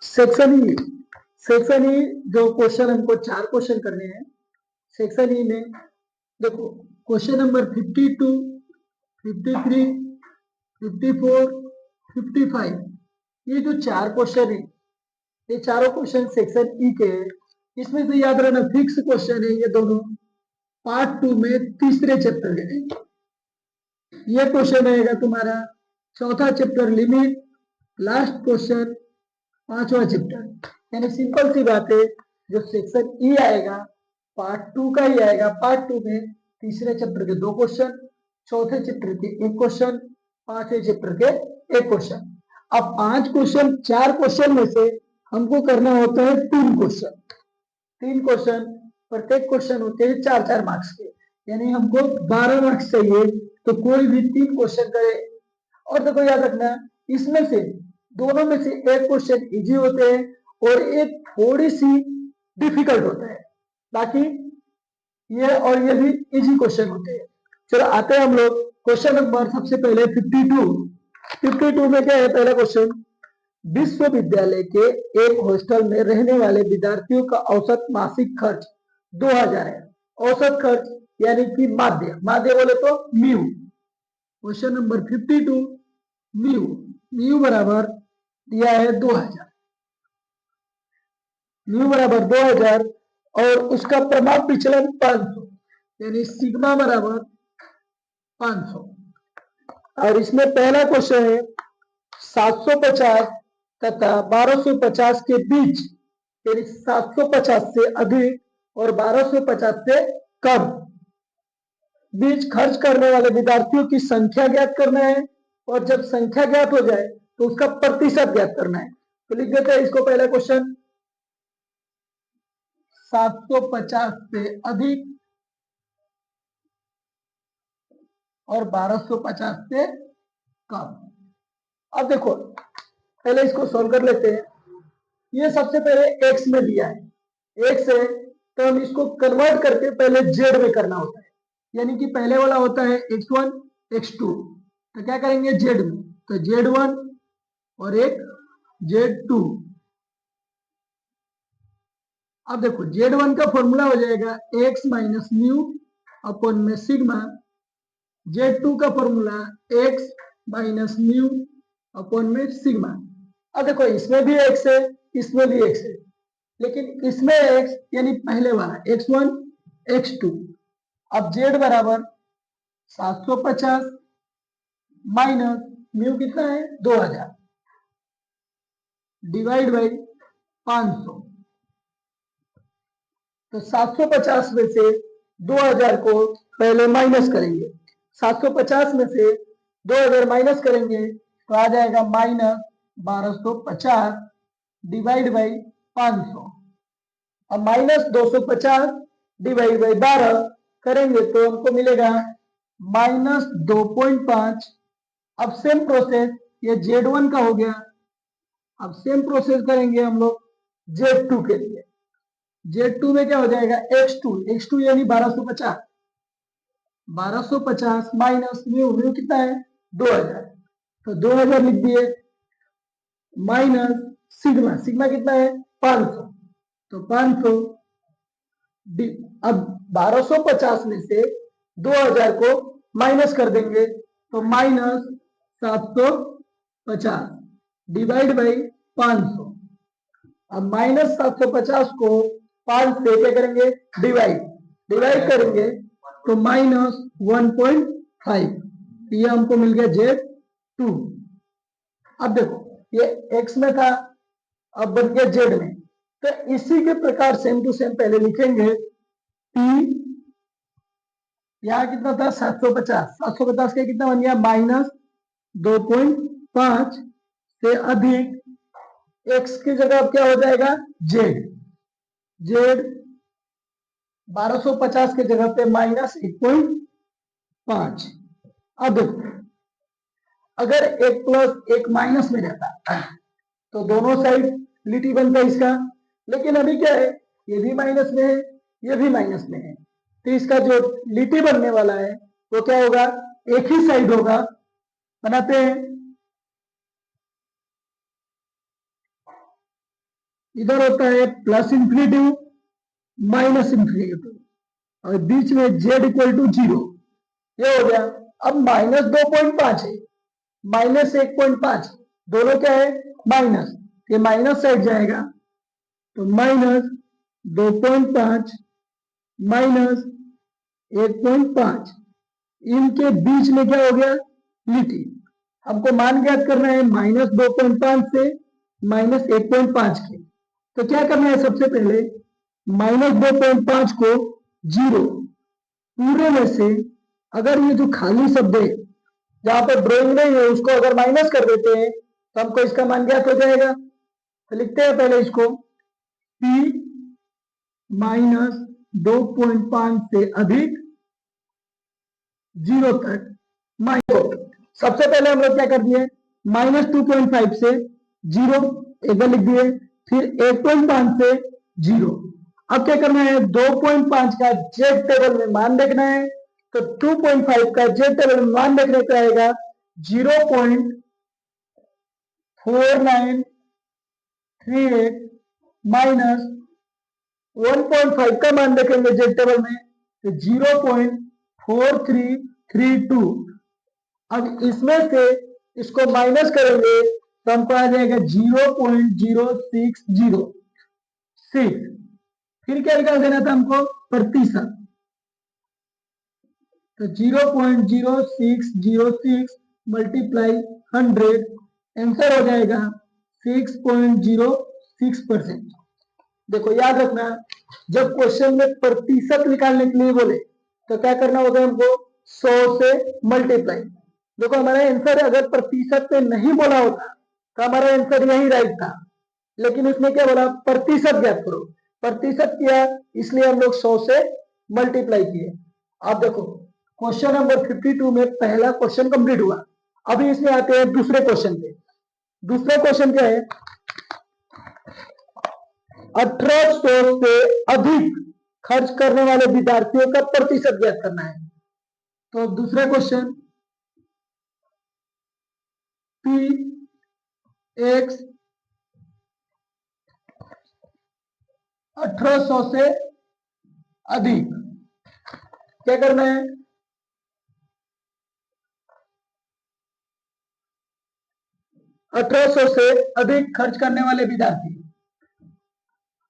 Section E, section E जो question हमको 4 question करने हैं सेक्शन ई में। देखो क्वेश्चन नंबर 52, 53, 54, 55, ये जो 4 क्वेश्चन है, ये चारों क्वेश्चन सेक्शन ई के हैं। इसमें से याद रखना फिक्स क्वेश्चन है ये दोनों, पार्ट 2 में तीसरे चैप्टर के हैं। ये क्वेश्चन रहेगा तुम्हारा चौथा चैप्टर लिमिट, लास्ट क्वेश्चन 5वां चैप्टर। यानी सिंपल सी बात है, जो सेक्शन ई आएगा पार्ट 2 का ही आएगा। पार्ट 2 में तीसरे चैप्टर के 2 क्वेश्चन, चौथे चैप्टर के 1 क्वेश्चन, 5वें चैप्टर के 1 क्वेश्चन। अब 5 क्वेश्चन 4 क्वेश्चन में से हमको करना होता है 3 क्वेश्चन। 3 क्वेश्चन, प्रत्येक क्वेश्चन होते हैं 4-4 मार्क्स के, यानी हमको 12 मार्क्स चाहिए। तो कोई भी 3 क्वेश्चन करे। और देखो याद रखना, इसमें से दोनों में से एक क्वेश्चन इजी होते हैं और एक थोड़ी सी डिफिकल्ट होता है, बाकी ये और ये भी इजी क्वेश्चन होते हैं। चलो आते हैं हम लोग क्वेश्चन नंबर सबसे पहले 52। 52 में क्या है पहला क्वेश्चन, विश्वविद्यालय के एक हॉस्टल में रहने वाले विद्यार्थियों का औसत मासिक खर्च 2000 है। औसत खर्च यानी कि माध्य, माध्य बोले तो mu. Question number 52 mu, mu बराबर दिया है 2000, म्यू बराबर 2000 और उसका प्रभाव विचलन 500, यानी सिग्मा बराबर 500। और इसमें पहला क्वेश्चन है 750 तथा 1250 के बीच, यानी 750 से अधिक और 1250 से कम बीच खर्च करने वाले विद्यार्थियों की संख्या ज्ञात करना है। और जब संख्या ज्ञात हो जाए तो उसका प्रतिशत ज्ञात करना है। तो लिख देते हैं इसको पहला क्वेश्चन, 750 से अधिक और 1250 से कम। अब देखो पहले इसको सॉल्व कर लेते हैं। ये सबसे पहले एक्स में दिया है, एक्स है तो हम इसको कन्वर्ट करके पहले जेड में करना होता है। यानी कि पहले वाला होता है x1 x2, तो क्या करेंगे जेड में, तो z1 और एक z2। अब देखो z1 का फॉर्मूला हो जाएगा x माइनस म्यू अपॉन में सिग्मा, z2 का formula x minus mu upon में सिग्मा। अब देखो इसमें भी x है, इसमें भी x है, लेकिन इसमें x यानी पहले वाला x1 x2। अब z बराबर 750 माइनस म्यू कितना है 2000 डिवाइड बाई 500। तो 750 में से 2000 को पहले माइनस करेंगे, 750 में से 2000 माइनस करेंगे तो आ जाएगा माइनस 1250 डिवाइड बाई 500। अब माइनस 250 डिवाइड बाई 12 करेंगे तो हमको मिलेगा माइनस 2.5। अब सेम प्रोसेस, ये Z1 का हो गया। अब सेम प्रोसेस करेंगे हम लोग Z2 के लिए। Z2 में क्या हो जाएगा x2, x2 यानी 1250, 1250 माइनस म्यू, म्यू कितना है 2000, तो 2000 लिख दिए, माइनस सिग्मा, सिग्मा कितना है 500, तो 500। अब 1250 में से 2000 को माइनस कर देंगे तो माइनस 750 डिवाइड बाई 500। अब माइनस 750 को 5 से क्या करेंगे डिवाइड, डिवाइड करेंगे तो माइनस 1.5, ये हमको मिल गया Z2। अब देखो ये x में था, अब बन गया z में, तो इसी के प्रकार सेम टू सेम पहले लिखेंगे t, यहाँ कितना था 750, 750 का कितना बन गया माइनस 2.5 से अधिक x की जगह अब क्या हो जाएगा z, z 1250 के जगह पे माइनस 1.5। अब देखो अगर एक प्लस एक माइनस में रहता तो दोनों साइड लिटी बनता इसका, लेकिन अभी क्या है ये भी माइनस में है, ये भी माइनस में है, तो इसका जो लिटी बनने वाला है वो क्या होगा एक ही साइड होगा। बनाते हैं, इधर होता है प्लस इंफिनिटी माइनस इंफिनिटी और बीच में z इक्वल टू 0, ये हो गया। अब -2.5 है, -1.5, दोनों क्या है माइनस, ये माइनस साइड जाएगा तो -2.5 -1.5, इनके बीच में क्या हो गया लिटी। हमको मान ज्ञात करना है -2.5 से -1.5 के, तो क्या करना है सबसे पहले -2.5 को 0 पूरे में से, अगर ये जो खाली शब्द है जहां पर ड्राइंग नहीं है उसको अगर माइनस कर देते हैं तो हमको इसका मान ज्ञात हो जाएगा। तो लिखते हैं पहले इसको p -2.5 से अधिक 0 तक माइनस। सबसे पहले हम लोग क्या कर दिए -2.5 से 0 एक बार लिख दिए, फिर 1.5 से 0। अब क्या करना है 2.5 का जेड टेबल में मान देखना है, तो 2.5 का जेड टेबल में मान देखने को आएगा 0.4938 माइनस 1.5 का मान देखेंगे जेड टेबल में तो 0.4332। अब इसमें से इसको माइनस करेंगे तो हमको आ जाएगा 0.0606। फिर क्या निकाल देना था हमको प्रतिशत, तो 0.0606 मल्टीप्लाई 100, आंसर हो जाएगा 6.06%। देखो याद रखना, जब क्वेश्चन में प्रतिशत निकालने के लिए बोले तो क्या करना होगा हमको 100 से मल्टीप्लाई। देखो हमारा आंसर अगर प्रतिशत में नहीं बोला होता तो हमारा आंसर यही राइट था, लेकिन उसने क्या बोला प्रतिशत ज्ञात करो, प्रतिशत किया इसलिए हम लोग 100 से मल्टीप्लाई किए। अब देखो क्वेश्चन नंबर 52 में पहला क्वेश्चन कंप्लीट हुआ। अभी इसमें आते हैं दूसरे क्वेश्चन पे। दूसरा क्वेश्चन क्या है 1800 से अधिक खर्च करने वाले विद्यार्थियों का प्रतिशत ज्ञात करना है। तो दूसरा क्वेश्चन p x 1800 से अधिक क्या करना है 1800 से अधिक खर्च करने वाले विद्यार्थी,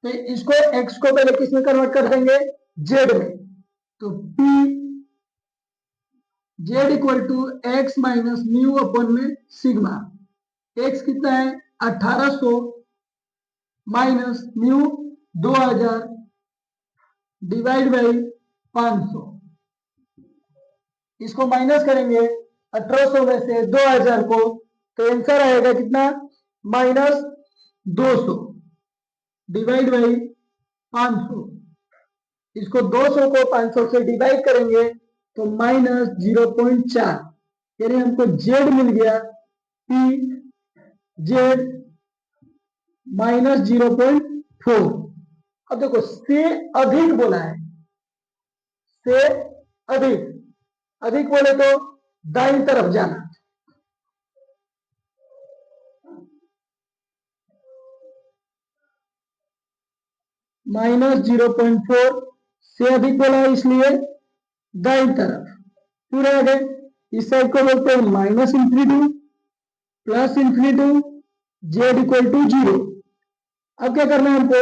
तो इसको x को पहले किस में कन्वर्ट कर देंगे z में, तो p z equal to x minus mu अपन में सिग्मा। x कितना है 1800 माइनस म्यू 2000 डिवाइड बाई 500, इसको माइनस करेंगे 1800 में से 2000 को तो आंसर आएगा कितना -200 डिवाइड बाई 500। इसको 200 को 500 से डिवाइड करेंगे तो -0.4, यानी हमको z मिल गया p z -0.4। अब देखो से अधिक बोला है, से अधिक, अधिक बोले तो दाईं तरफ जाना, -0.4 से अधिक बोला है इसलिए दाईं तरफ। पूरे आगे इस साइड को बोलते हैं minus infinity plus infinity Z equal to 0। अब क्या करना है हमको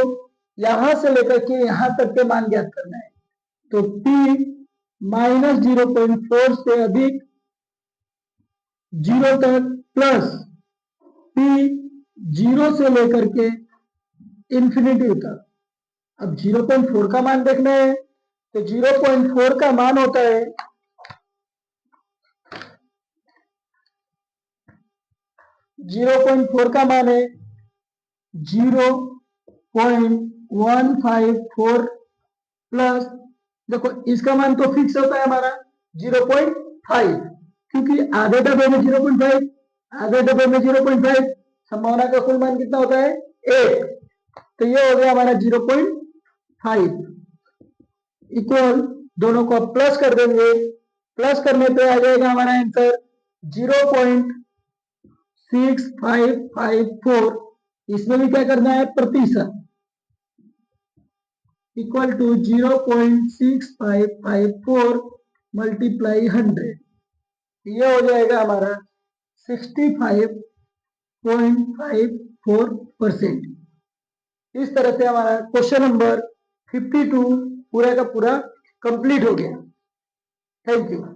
यहां से लेकर के यहां तक के मान ज्ञात करना है, तो p -0.4 से अधिक 0 तक प्लस p 0 से लेकर के इंफिनिटी तक। अब 0.4 का मान देखना है, तो 0.4 का मान होता है 0.4 का मान है 0.154 प्लस, देखो इसका मान तो फिक्स होता है हमारा 0.5, क्योंकि आधे डब्बे में 0.5, आधे डब्बे में 0.5, संभावना का कुल मान कितना होता है 1, तो ये हो गया हमारा 0.5 इक्वल, दोनों को प्लस कर देंगे, प्लस करने पे आ जाएगा हमारा आंसर 0.6554। इसमें भी क्या करना है प्रतिशत, इक्वल टू 0.6554 मल्टीप्लाई 100, ये हो जाएगा हमारा 65.54%। इस तरह से हमारा क्वेश्चन नंबर 52 पूरा का पूरा कंप्लीट हो गया। Thank you.